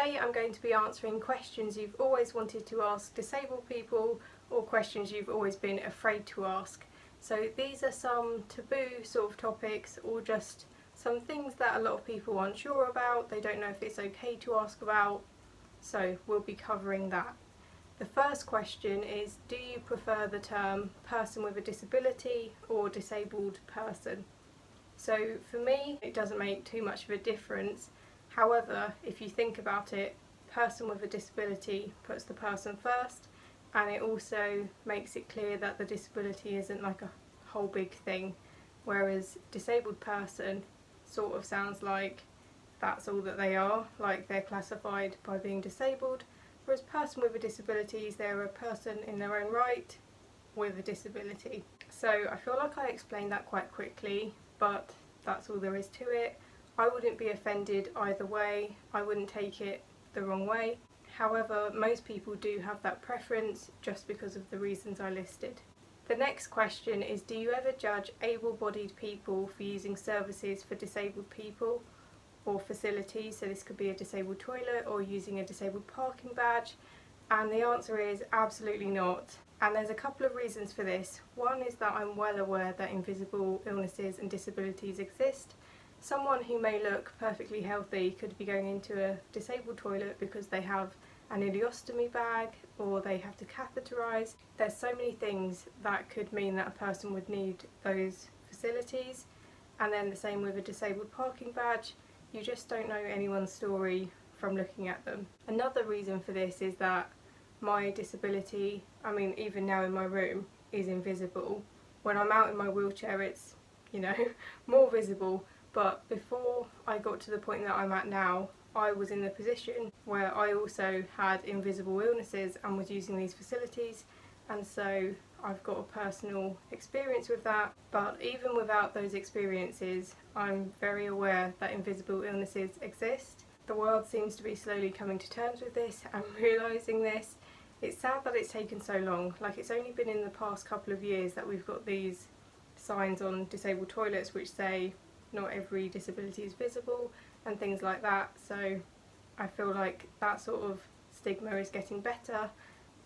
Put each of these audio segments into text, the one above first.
Today I'm going to be answering questions you've always wanted to ask disabled people or questions you've always been afraid to ask. So these are some taboo sort of topics or just some things that a lot of people aren't sure about, they don't know if it's okay to ask about, so we'll be covering that. The first question is, do you prefer the term person with a disability or disabled person? So for me, it doesn't make too much of a difference. However, if you think about it, person with a disability puts the person first, and it also makes it clear that the disability isn't like a whole big thing, whereas disabled person sort of sounds like that's all that they are, like they're classified by being disabled, whereas person with a disability is they're a person in their own right with a disability. So I feel like I explained that quite quickly, but that's all there is to it. I wouldn't be offended either way, I wouldn't take it the wrong way. However, most people do have that preference just because of the reasons I listed. The next question is, do you ever judge able-bodied people for using services for disabled people or facilities? So this could be a disabled toilet or using a disabled parking badge. And the answer is absolutely not. And there's a couple of reasons for this. One is that I'm well aware that invisible illnesses and disabilities exist. Someone who may look perfectly healthy could be going into a disabled toilet because they have an ileostomy bag or they have to catheterise. There's so many things that could mean that a person would need those facilities, and then the same with a disabled parking badge. You just don't know anyone's story from looking at them. Another reason for this is that my disability, I mean even now in my room, is invisible. When I'm out in my wheelchair it's, you know, more visible, but before I got to the point that I'm at now, I was in the position where I also had invisible illnesses and was using these facilities, and so I've got a personal experience with that. But even without those experiences, I'm very aware that invisible illnesses exist. The world seems to be slowly coming to terms with this and realising this. It's sad that it's taken so long. Like, it's only been in the past couple of years that we've got these signs on disabled toilets which say not every disability is visible and things like that. So I feel like that sort of stigma is getting better,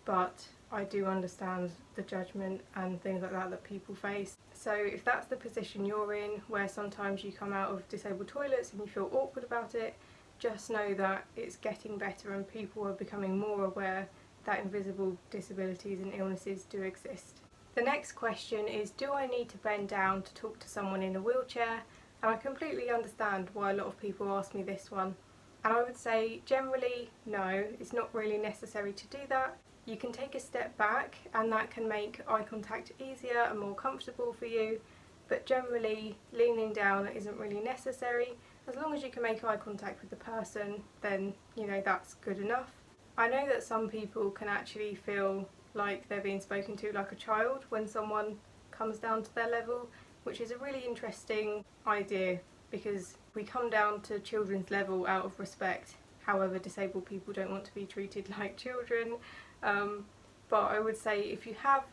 but I do understand the judgment and things like that that people face. So if that's the position you're in, where sometimes you come out of disabled toilets and you feel awkward about it, just know that it's getting better and people are becoming more aware that invisible disabilities and illnesses do exist. The next question is, do I need to bend down to talk to someone in a wheelchair? And I completely understand why a lot of people ask me this one. And I would say generally no, it's not really necessary to do that. You can take a step back and that can make eye contact easier and more comfortable for you, but generally leaning down isn't really necessary. As long as you can make eye contact with the person, then you know that's good enough. I know that some people can actually feel like they're being spoken to like a child when someone comes down to their level, which is a really interesting idea because we come down to children's level out of respect. However, disabled people don't want to be treated like children. But I would say if you have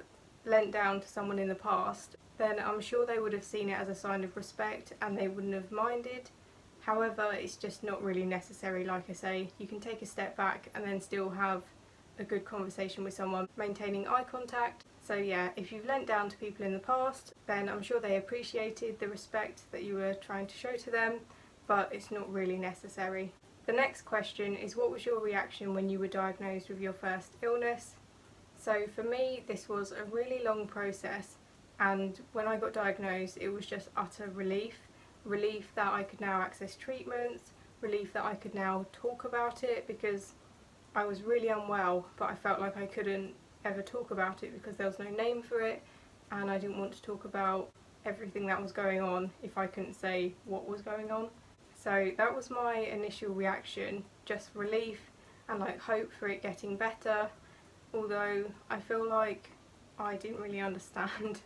leant down to someone in the past, then I'm sure they would have seen it as a sign of respect and they wouldn't have minded. However, it's just not really necessary. Like I say, you can take a step back and then still have a good conversation with someone, maintaining eye contact. So yeah, if you've lent down to people in the past, then I'm sure they appreciated the respect that you were trying to show to them, but it's not really necessary. The next question is, what was your reaction when you were diagnosed with your first illness? So for me, this was a really long process, and when I got diagnosed, it was just utter relief. Relief that I could now access treatments, relief that I could now talk about it, because I was really unwell, but I felt like I couldn't ever talk about it because there was no name for it, and I didn't want to talk about everything that was going on if I couldn't say what was going on. So that was my initial reaction, just relief and like hope for it getting better, although I feel like I didn't really understand.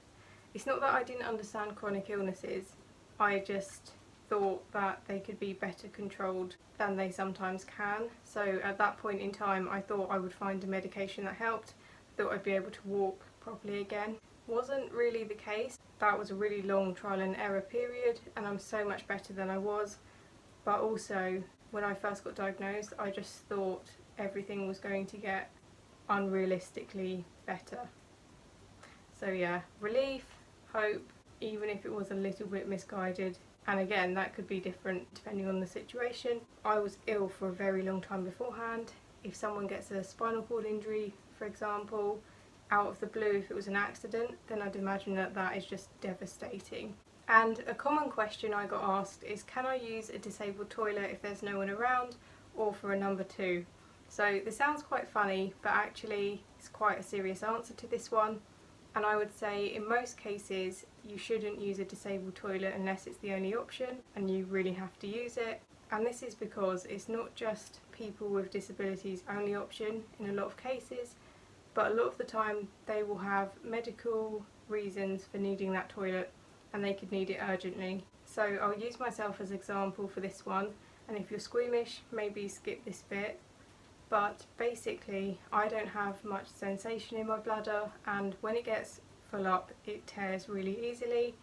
It's not that I didn't understand chronic illnesses, I just thought that they could be better controlled than they sometimes can. So at that point in time I thought I would find a medication that helped, thought I'd be able to walk properly again. Wasn't really the case. That was a really long trial and error period and I'm so much better than I was, but also when I first got diagnosed, I just thought everything was going to get unrealistically better. So yeah, relief, hope, even if it was a little bit misguided. And again, that could be different depending on the situation. I was ill for a very long time beforehand. If someone gets a spinal cord injury, for example, out of the blue, if it was an accident, then I'd imagine that that is just devastating. And a common question I got asked is, can I use a disabled toilet if there's no one around, or for a number 2? So this sounds quite funny, but actually it's quite a serious answer to this one. And I would say in most cases you shouldn't use a disabled toilet unless it's the only option and you really have to use it. And this is because it's not just people with disabilities only option in a lot of cases, but a lot of the time they will have medical reasons for needing that toilet and they could need it urgently. So I'll use myself as an example for this one, and if you're squeamish, maybe skip this bit. But basically I don't have much sensation in my bladder, and when it gets full up it tears really easily.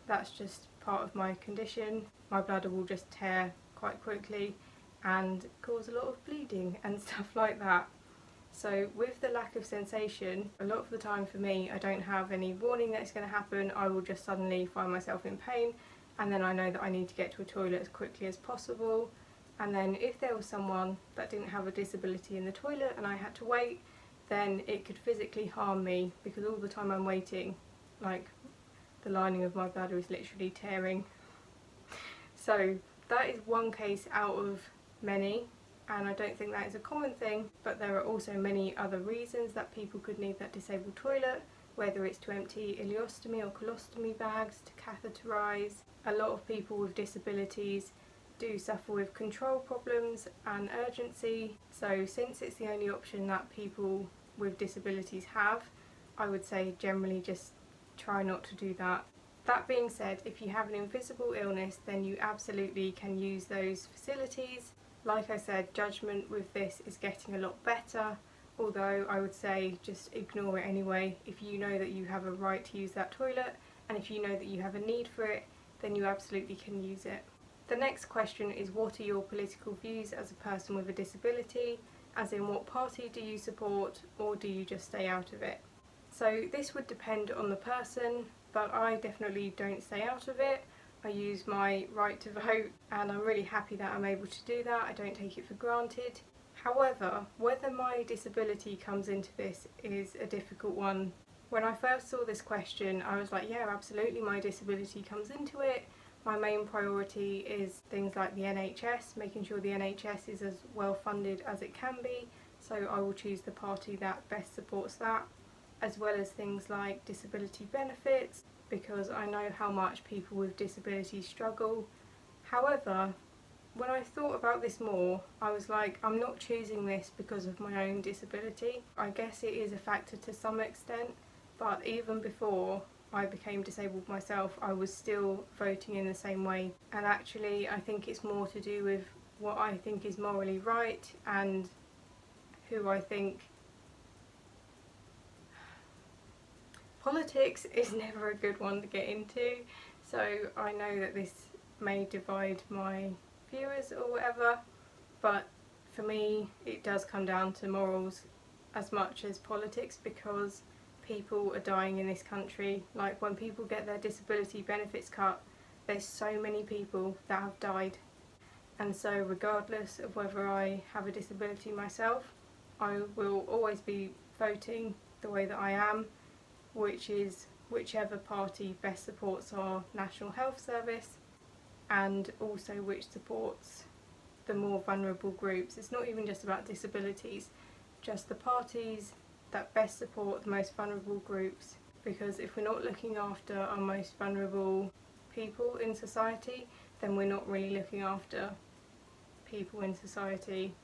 That's just part of my condition. My bladder will just tear quite quickly and cause a lot of bleeding and stuff like that. So with the lack of sensation, a lot of the time for me, I don't have any warning that it's going to happen. I will just suddenly find myself in pain, and then I know that I need to get to a toilet as quickly as possible. And then if there was someone that didn't have a disability in the toilet and I had to wait, then it could physically harm me, because all the time I'm waiting, like, the lining of my bladder is literally tearing. So that is one case out of many, and I don't think that is a common thing, but there are also many other reasons that people could need that disabled toilet, whether it's to empty ileostomy or colostomy bags, to catheterise. A lot of people with disabilities do suffer with control problems and urgency, so since it's the only option that people with disabilities have, I would say generally just try not to do that. That being said, if you have an invisible illness, then you absolutely can use those facilities. Like I said, judgment with this is getting a lot better, although I would say just ignore it anyway. If you know that you have a right to use that toilet, and if you know that you have a need for it, then you absolutely can use it. The next question is, what are your political views as a person with a disability? As in, what party do you support, or do you just stay out of it? So this would depend on the person, but I definitely don't stay out of it. I use my right to vote, and I'm really happy that I'm able to do that. I don't take it for granted. However, whether my disability comes into this is a difficult one. When I first saw this question, I was like, yeah, absolutely, my disability comes into it. My main priority is things like the NHS, making sure the NHS is as well funded as it can be, so I will choose the party that best supports that, as well as things like disability benefits, because I know how much people with disabilities struggle. However, when I thought about this more, I was like, I'm not choosing this because of my own disability. I guess it is a factor to some extent, but even before I became disabled myself, I was still voting in the same way. And actually, I think it's more to do with what I think is morally right and who I think. Politics is never a good one to get into, so I know that this may divide my viewers or whatever, but for me it does come down to morals as much as politics, because people are dying in this country. Like, when people get their disability benefits cut, there's so many people that have died, and so regardless of whether I have a disability myself, I will always be voting the way that I am, which is whichever party best supports our National Health Service and also which supports the more vulnerable groups. It's not even just about disabilities, just the parties that best support the most vulnerable groups, because if we're not looking after our most vulnerable people in society, then we're not really looking after people in society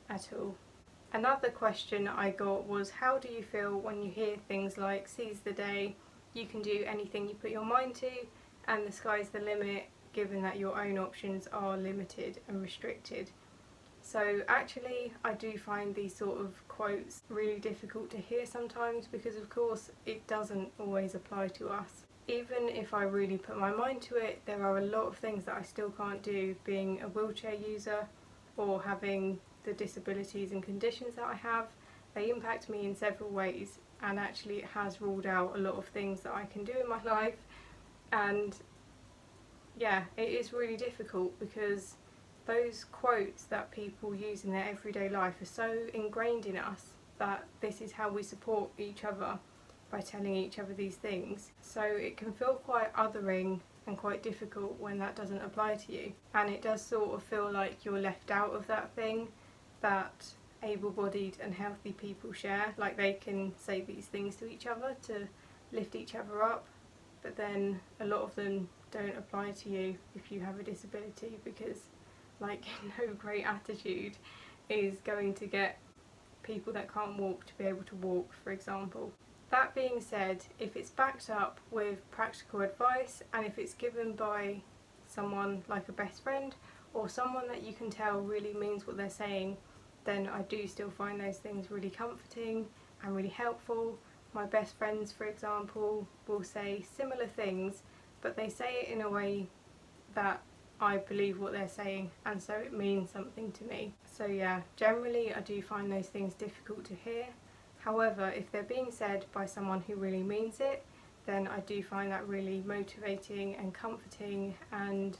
at all. Another question I got was, how do you feel when you hear things like seize the day, you can do anything you put your mind to, and the sky's the limit, given that your own options are limited and restricted? So actually I do find these sort of quotes really difficult to hear sometimes, because of course it doesn't always apply to us. even if I really put my mind to it, there are a lot of things that I still can't do, being a wheelchair user or having the disabilities and conditions that I have. They impact me in several ways, and actually it has ruled out a lot of things that I can do in my life. And yeah, it is really difficult because those quotes that people use in their everyday life are so ingrained in us that this is how we support each other, by telling each other these things. So it can feel quite othering and quite difficult when that doesn't apply to you, and it does sort of feel like you're left out of that thing that able-bodied and healthy people share. Like, they can say these things to each other to lift each other up, but then a lot of them don't apply to you if you have a disability, because like no great attitude is going to get people that can't walk to be able to walk, for example. That being said, if it's backed up with practical advice and if it's given by someone like a best friend or someone that you can tell really means what they're saying, then I do still find those things really comforting and really helpful. My best friends, for example, will say similar things, but they say it in a way that I believe what they're saying, and so it means something to me. So yeah, generally I do find those things difficult to hear. However, if they're being said by someone who really means it, then I do find that really motivating and comforting and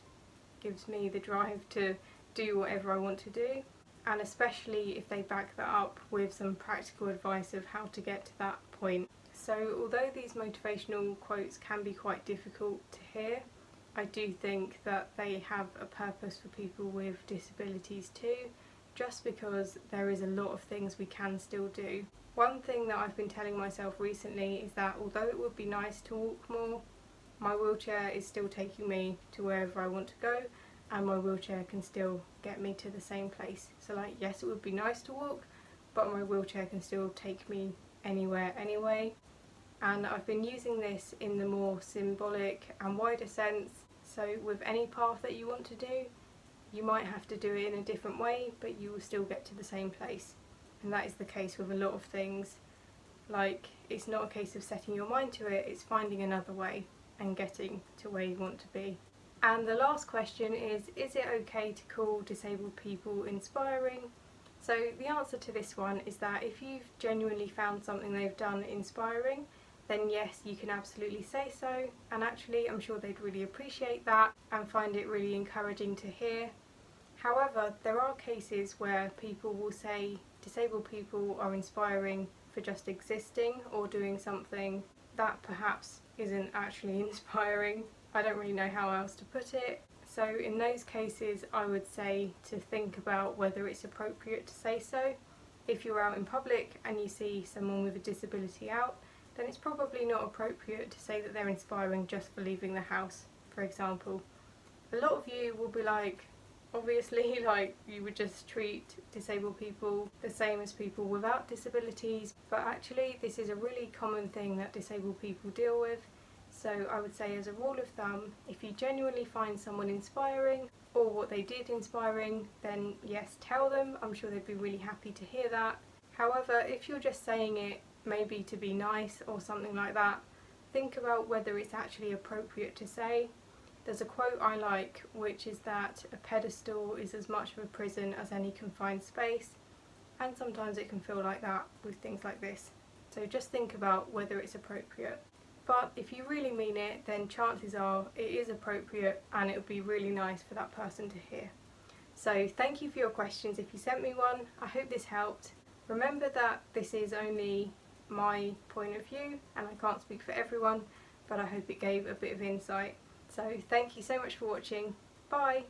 gives me the drive to do whatever I want to do. And especially if they back that up with some practical advice of how to get to that point. So although these motivational quotes can be quite difficult to hear, I do think that they have a purpose for people with disabilities too, just because there is a lot of things we can still do. One thing that I've been telling myself recently is that although it would be nice to walk more, my wheelchair is still taking me to wherever I want to go, and my wheelchair can still get me to the same place. So like, yes, it would be nice to walk, but my wheelchair can still take me anywhere anyway. And I've been using this in the more symbolic and wider sense. So with any path that you want to do, you might have to do it in a different way, but you will still get to the same place. And that is the case with a lot of things. Like, it's not a case of setting your mind to it, it's finding another way and getting to where you want to be. And the last question is it okay to call disabled people inspiring? So the answer to this one is that if you've genuinely found something they've done inspiring, then yes, you can absolutely say so, and actually I'm sure they'd really appreciate that and find it really encouraging to hear. However, there are cases where people will say disabled people are inspiring for just existing or doing something that perhaps isn't actually inspiring. I don't really know how else to put it. So in those cases I would say to think about whether it's appropriate to say so. If you're out in public and you see someone with a disability out, then it's probably not appropriate to say that they're inspiring just for leaving the house, for example. A lot of you will be like, obviously, like, you would just treat disabled people the same as people without disabilities, but actually this is a really common thing that disabled people deal with. So I would say, as a rule of thumb, if you genuinely find someone inspiring or what they did inspiring, then yes, tell them. I'm sure they'd be really happy to hear that. However, if you're just saying it maybe to be nice or something like that, think about whether it's actually appropriate to say. There's a quote I like, which is that a pedestal is as much of a prison as any confined space, and sometimes it can feel like that with things like this. So just think about whether it's appropriate. But if you really mean it, then chances are it is appropriate and it would be really nice for that person to hear. So thank you for your questions if you sent me one. I hope this helped. Remember that this is only my point of view and I can't speak for everyone, but I hope it gave a bit of insight. So thank you so much for watching. Bye!